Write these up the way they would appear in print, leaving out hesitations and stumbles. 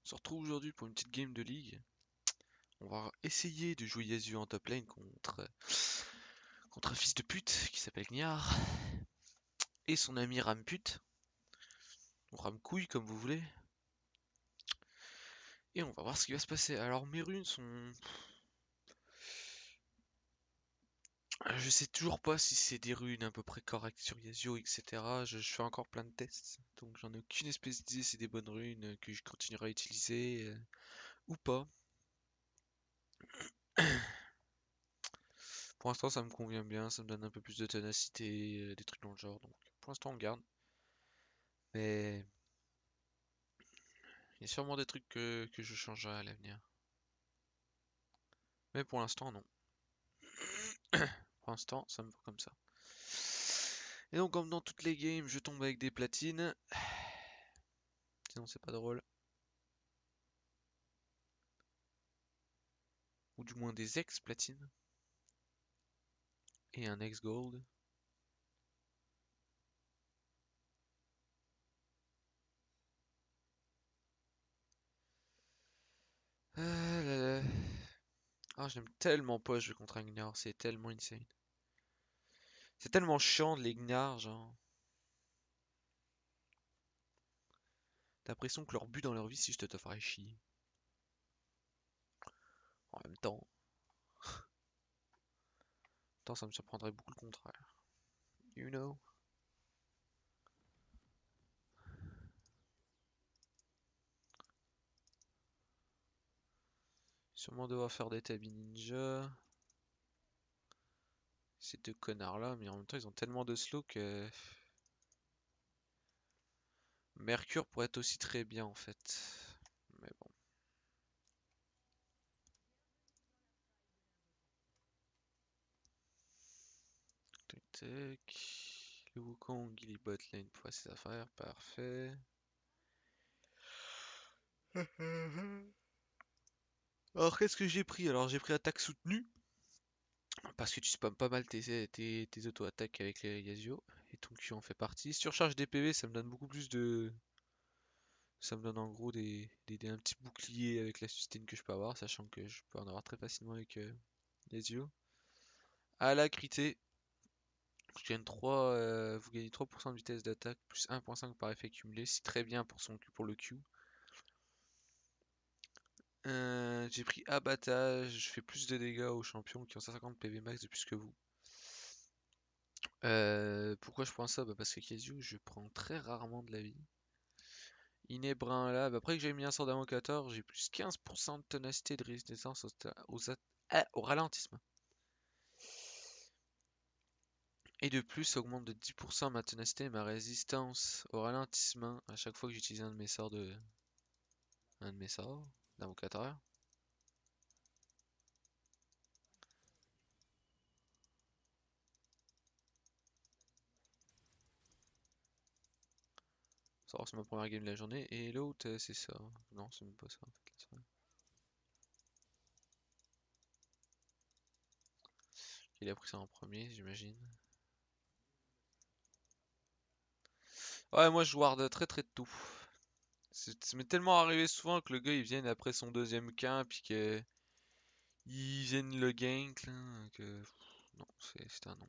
On se retrouve aujourd'hui pour une petite game de ligue. On va essayer de jouer Yasuo en top lane contre un fils de pute qui s'appelle Gniar et son ami Rampute, ou Ramcouille comme vous voulez. Et on va voir ce qui va se passer. Alors mes runes sont... Je sais toujours pas si c'est des runes à peu près correctes sur Yasuo, etc. Je fais encore plein de tests, donc j'en ai aucune espèce d'idée si c'est des bonnes runes que je continuerai à utiliser ou pas. Pour l'instant ça me convient bien, ça me donne un peu plus de ténacité, des trucs dans le genre, donc pour l'instant on garde. Mais il y a sûrement des trucs que je changerai à l'avenir. Mais pour l'instant, non. Pour l'instant, ça me va comme ça. Et donc, comme dans toutes les games, je tombe avec des platines. Sinon, c'est pas drôle. Ou du moins des ex-platines. Et un ex-gold. Là là. Ah, j'aime tellement pas jouer contre un Gnar, c'est tellement insane. C'est tellement chiant de les Gnar, genre. T'as l'impression que leur but dans leur vie, c'est juste de te faire chier. En même temps, ça me surprendrait beaucoup le contraire. You know? Sûrement devoir faire des tabis ninja. Ces deux connards là, mais en même temps ils ont tellement de slow que Mercure pourrait être aussi très bien en fait. Mais bon. Tac tac. Le Wukong il est bot lane pour faire ses affaires, parfait. Alors qu'est-ce que j'ai pris? Alors j'ai pris attaque soutenue. Parce que tu spams pas mal tes auto-attaques avec les Yasuo. Et ton Q en fait partie. Surcharge des PV, ça me donne beaucoup plus de. Ça me donne en gros un petit bouclier avec la sustain que je peux avoir, sachant que je peux en avoir très facilement avec Yasuo. À la critée, vous gagnez 3% de vitesse d'attaque, plus 1,5 par effet cumulé, c'est très bien pour le Q. J'ai pris abattage, je fais plus de dégâts aux champions qui ont 150 PV max de plus que vous. Pourquoi je prends ça? Bah parce que Kazu, je prends très rarement de la vie. Inébrin là, bah après que j'ai mis un sort d'invocateur, j'ai plus 15% de ténacité de résistance au ralentissement. Et de plus, ça augmente de 10% ma ténacité et ma résistance au ralentissement à chaque fois que j'utilise un de mes sorts d'invocateur. Ça, c'est ma première game de la journée. Et l'autre, c'est ça. Non, c'est même pas ça en fait. La soirée. Il a pris ça en premier, j'imagine. Ouais, moi je warde très très tôt. Ça m'est tellement arrivé souvent que le gars il vienne après son deuxième camp puis que il vienne le gank là, que non, c'est un non.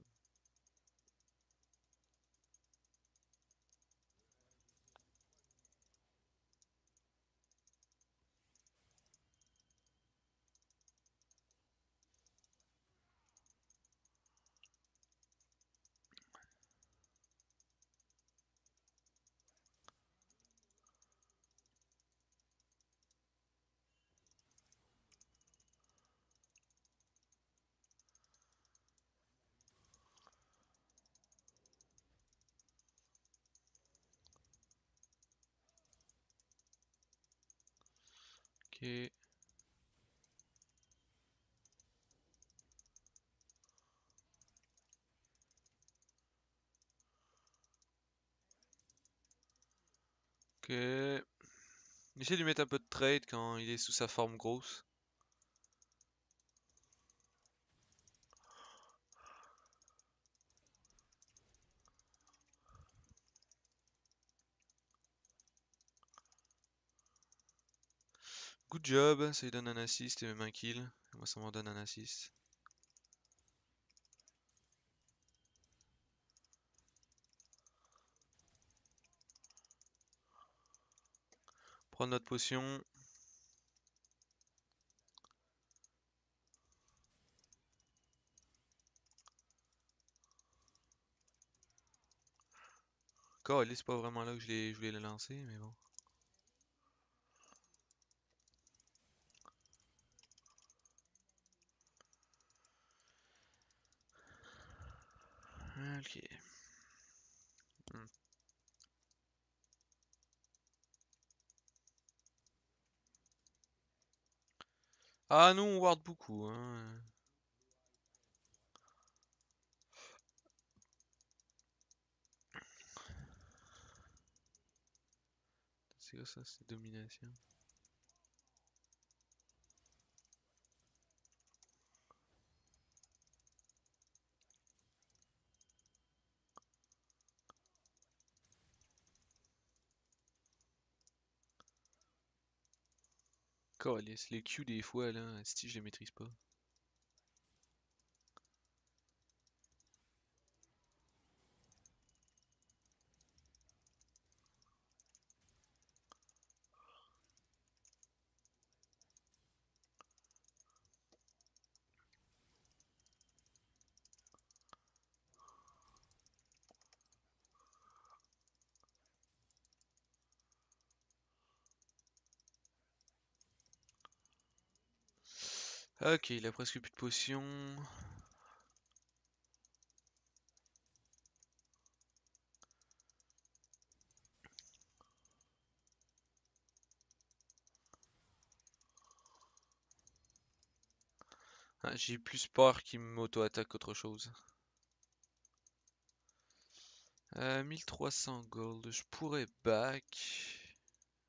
Ok. Ok. J'essaie de lui mettre un peu de trade quand il est sous sa forme grosse. Good job, ça lui donne un assist et même un kill. Moi ça m'en donne un assist. Prendre notre potion. Encore, c'est pas vraiment là que je voulais le lancer, mais bon. Ok. Hmm. Ah, nous on ward beaucoup, hein. C'est quoi ça, c'est domination? Calisse, les Q des fois là, si je les maîtrise pas. Ok, il a presque plus de potions. Ah, j'ai plus peur qu'il m'auto-attaque qu'autre chose. 1300 gold, je pourrais back,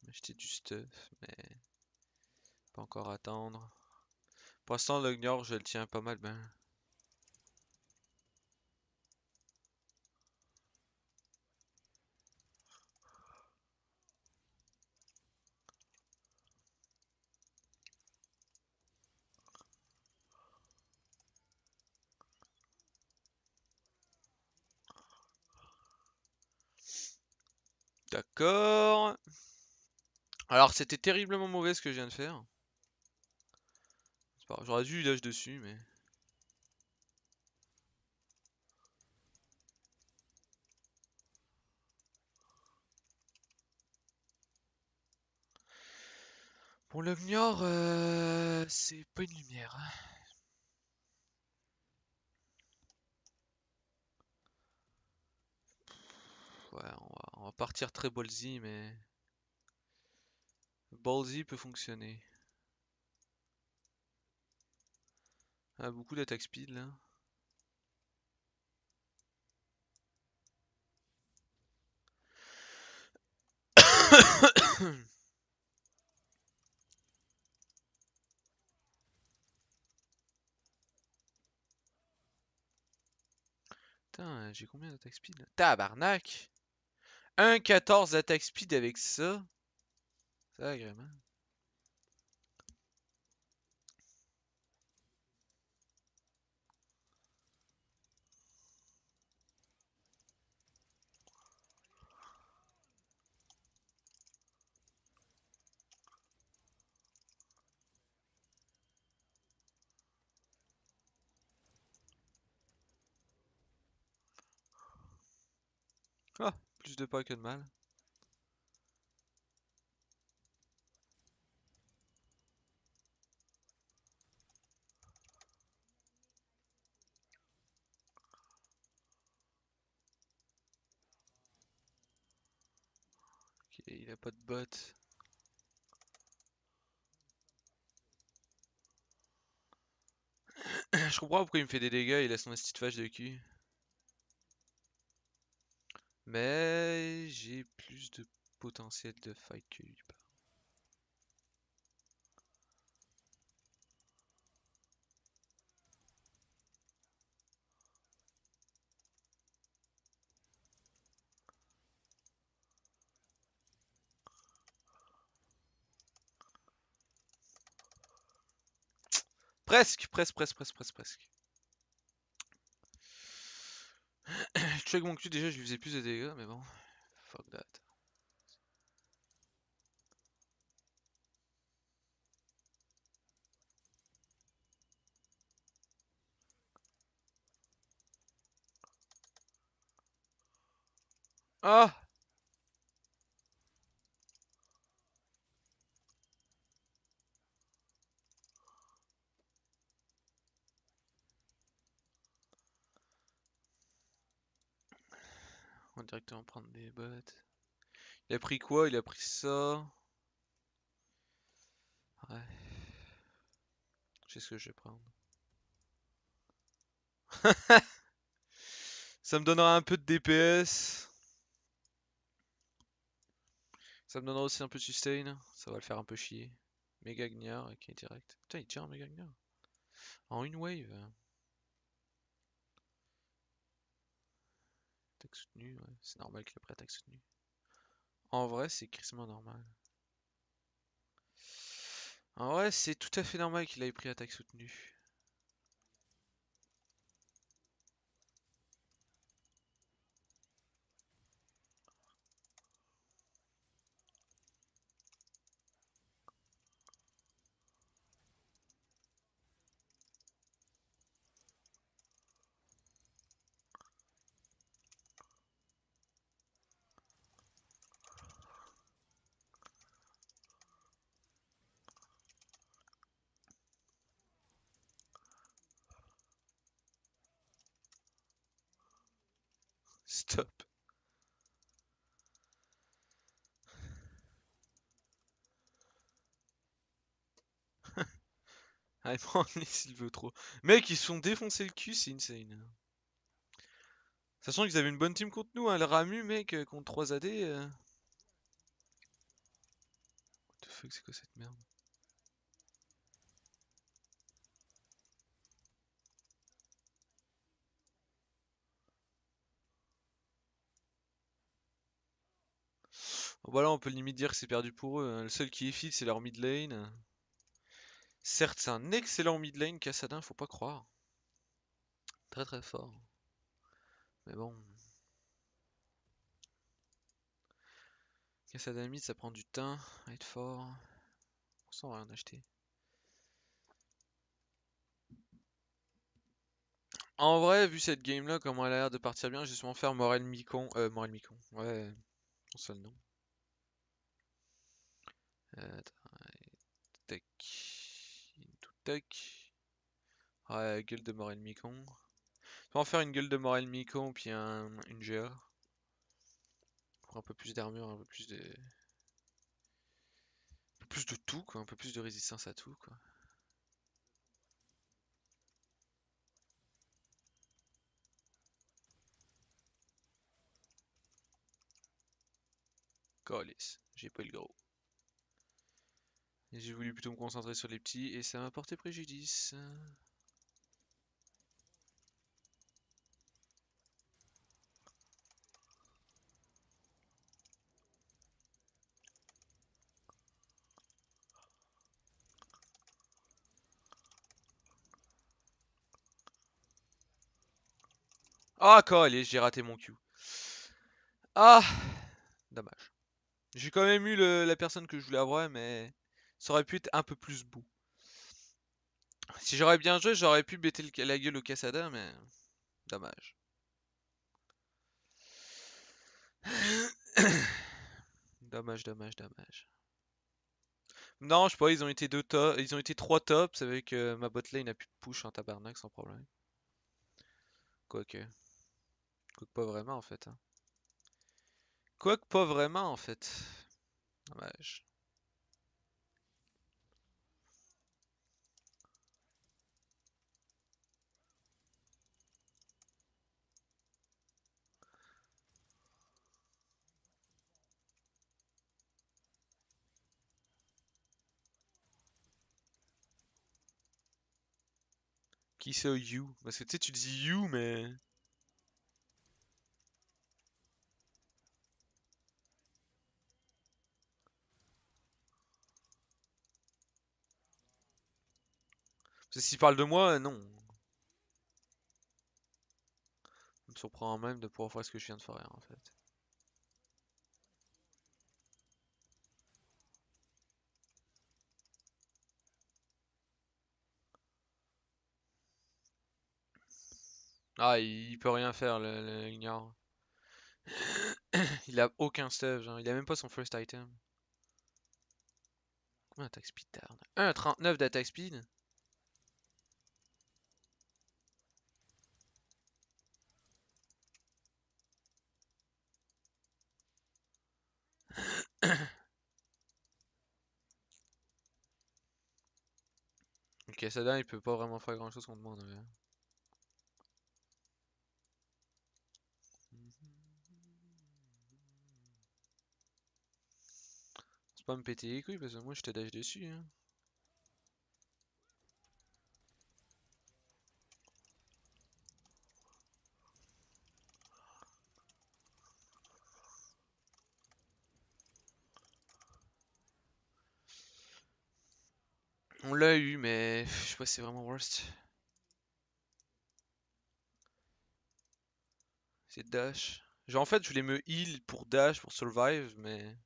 m'acheter du stuff, mais pas encore attendre. Pour l'instant, l'Ognor, je le tiens pas mal ben. D'accord. Alors, c'était terriblement mauvais ce que je viens de faire. J'aurais dû dash dessus, mais... Bon, l'Ognor, c'est pas une lumière, hein. Ouais, on va partir très ballsy, mais... Ballsy peut fonctionner. Ah, beaucoup d'attaque speed, là. Putain, j'ai combien d'attaque speed, là? Tabarnak! 1,14 d'attaque speed avec ça. C'est agréable. Ah, plus de pas que de mal. Ok, il a pas de bot. Je comprends pourquoi il me fait des dégâts, il a son petite fâche de cul. Mais j'ai plus de potentiel de fight que lui. Presque, presque, presque, presque, presque, presque. Je check mon cul déjà, je lui faisais plus de dégâts, mais bon. Fuck that. Ah! On va directement prendre des bottes. Il a pris quoi? Il a pris ça. Ouais. Je sais ce que je vais prendre. Ça me donnera un peu de DPS. Ça me donnera aussi un peu de sustain. Ça va le faire un peu chier. Méga Gnar, ok, direct. Putain, il tire un Méga Gnar. En une wave. Attaque soutenue, ouais. C'est normal qu'il ait pris attaque soutenue. En vrai, c'est crissement normal. En vrai, c'est tout à fait normal qu'il ait pris attaque soutenue. Stop. Allez, prends-les s'il veut trop. Mec, ils se sont défoncés le cul, c'est insane. Sachant qu'ils avaient une bonne team contre nous, hein. Le Ramu, mec, contre 3 AD. What the fuck, c'est quoi cette merde? Voilà, on peut limite dire que c'est perdu pour eux, hein. Le seul qui est fit, c'est leur mid lane. Certes, c'est un excellent mid lane, Kassadin, faut pas croire. Très très fort. Mais bon. Kassadin mid, ça prend du temps à être fort. Sans rien acheter. En vrai, vu cette game là, comment elle a l'air de partir bien, je vais sûrement faire Morel Micon. Morel Micon. Ouais, son seul nom. Attends, tac. Tout tac. Ouais, gueule de Morel Micon. On va en faire une gueule de Morel Micon, puis une GA. Pour un peu plus d'armure, un peu plus de tout, quoi. Un peu plus de résistance à tout, quoi. Calice, j'ai pas eu le gros. Et j'ai voulu plutôt me concentrer sur les petits, et ça m'a porté préjudice. Ah, calice, j'ai raté mon Q. Ah, dommage. J'ai quand même eu la personne que je voulais avoir, mais ça aurait pu être un peu plus beau. Si j'aurais bien joué, j'aurais pu bêter la gueule au Cassada, mais dommage. Dommage, dommage, dommage. Non, je sais pas, ils ont été ils ont été 3 tops avec ma botlane a pu push en tabarnak sans problème. Quoique. Quoique pas vraiment en fait, hein. Quoique pas vraiment en fait. Dommage. Qui c'est You? Parce que tu sais, tu dis You, mais. S'il parle de moi, non. Ça me surprend même de pouvoir faire ce que je viens de faire en fait. Ah, il peut rien faire, le ignore. Il a aucun stuff, genre. Il a même pas son first item. Combien d'attaque speed t'as? 1,39 d'attaque speed? Ok, Sada, il peut pas vraiment faire grand chose contre moi en vrai. C'est pas me péter les couilles parce que moi je te dash dessus, hein. On l'a eu, mais je sais pas si c'est vraiment worst. C'est dash. Genre en fait, je voulais me heal pour dash, pour survive, mais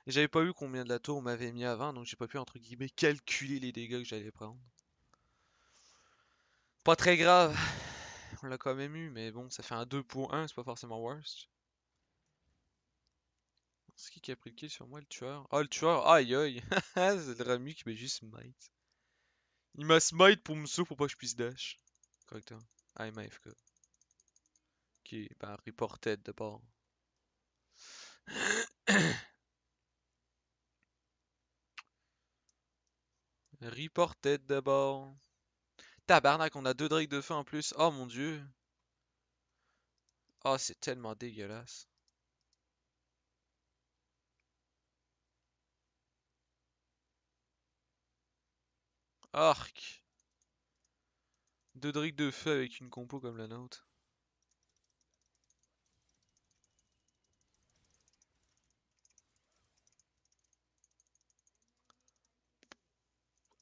j'avais pas vu combien de la tour on m'avait mis avant, donc j'ai pas pu entre guillemets calculer les dégâts que j'allais prendre. Pas très grave, on l'a quand même eu, mais bon, ça fait un 2 pour 1, c'est pas forcément worst. C'est qui a pris le kill sur moi, le tueur? Ah, le tueur, aïe aïe! C'est le Rami qui m'a juste smite. Il m'a smite pour me sauver pour pas que je puisse dash. Correctement. Ah, il m'a AFK. Qui est ben, reported d'abord. Reported d'abord. Tabarnak, on a deux drakes de feu en plus. Oh mon dieu. Oh, c'est tellement dégueulasse. Arc. Deux drakes de feu avec une compo comme la nôtre.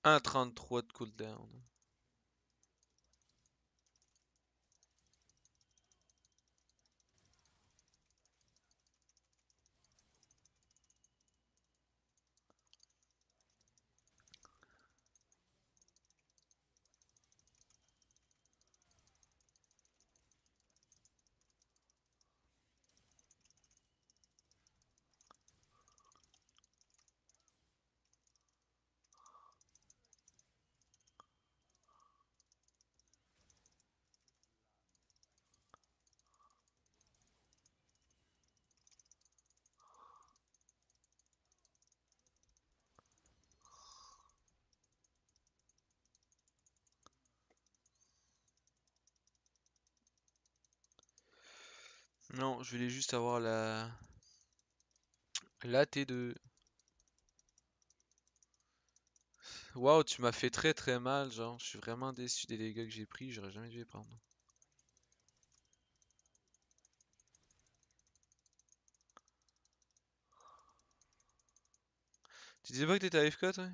Un 33 de cooldown. Non, je voulais juste avoir la T2. Waouh, tu m'as fait très très mal, genre. Je suis vraiment déçu des dégâts que j'ai pris, j'aurais jamais dû les prendre. Tu disais pas que t'étais AFK toi?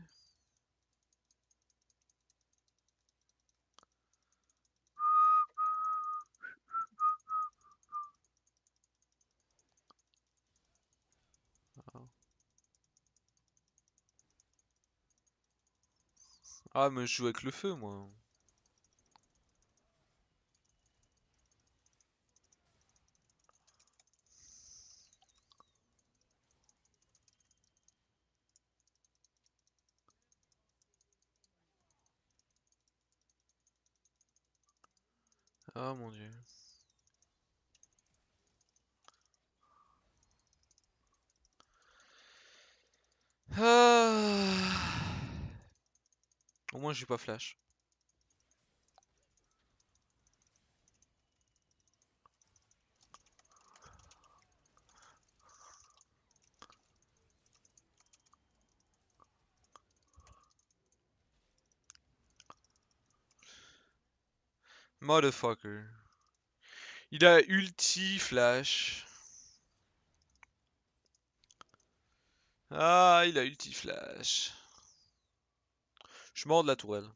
Ah, ah, mais je joue avec le feu moi. Ah mon dieu. Ah. Au moins j'ai pas flash. Motherfucker. Il a ulti flash. Ah, il a ulti flash. Je suis mort de la tourelle.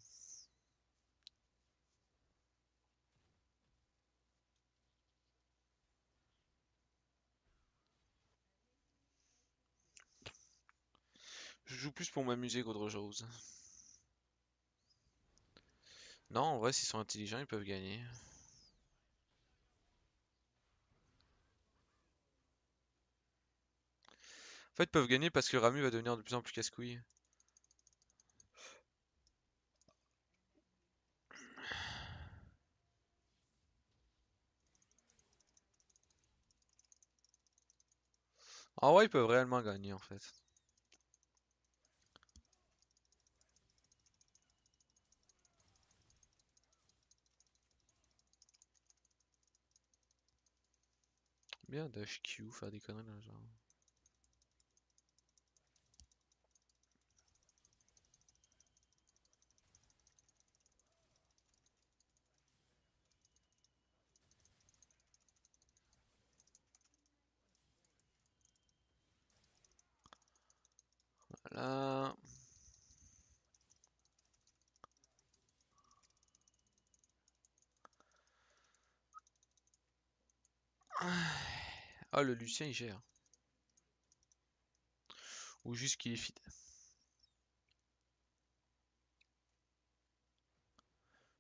joue plus pour m'amuser qu'autre chose. Non, en vrai, s'ils sont intelligents, ils peuvent gagner. En fait, ils peuvent gagner parce que Ramu va devenir de plus en plus casse-couille. En vrai, ils peuvent réellement gagner, en fait. Bien dash Q, faire des conneries dans le genre. Voilà. Ah, le Lucien, il gère. Ou juste qu'il est fit.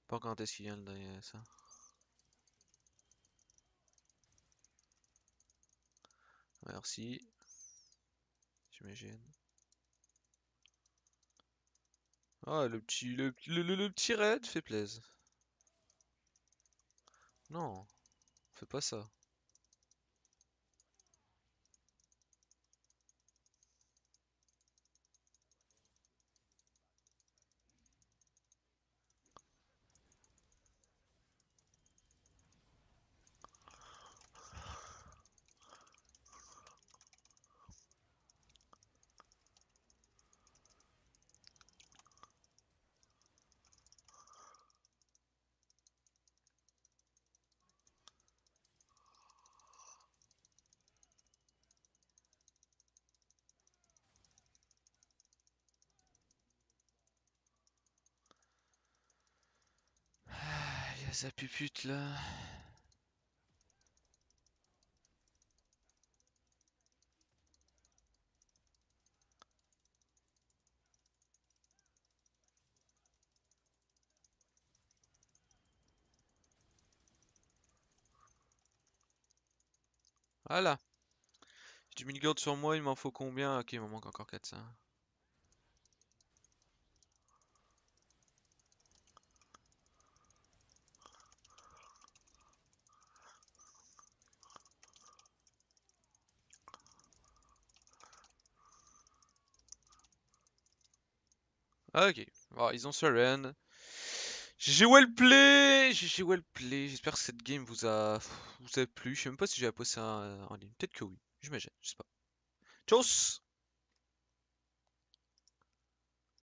Pas quand est-ce qu'il vient de ça. Merci. J'imagine. Ah, le petit raid fait plaisir. Non, fais pas ça. Ah, y'a sa pupute là. Voilà. J'ai du mini-gold sur moi, il m'en faut combien? Ok, il m'en manque encore 400. Ok, bon, ils ont surrend. GG well play! GG well play. J'espère que cette game vous a plu. Je sais même pas si j'ai posté en ligne. Peut-être que oui. J'imagine, je sais pas. Tchuss!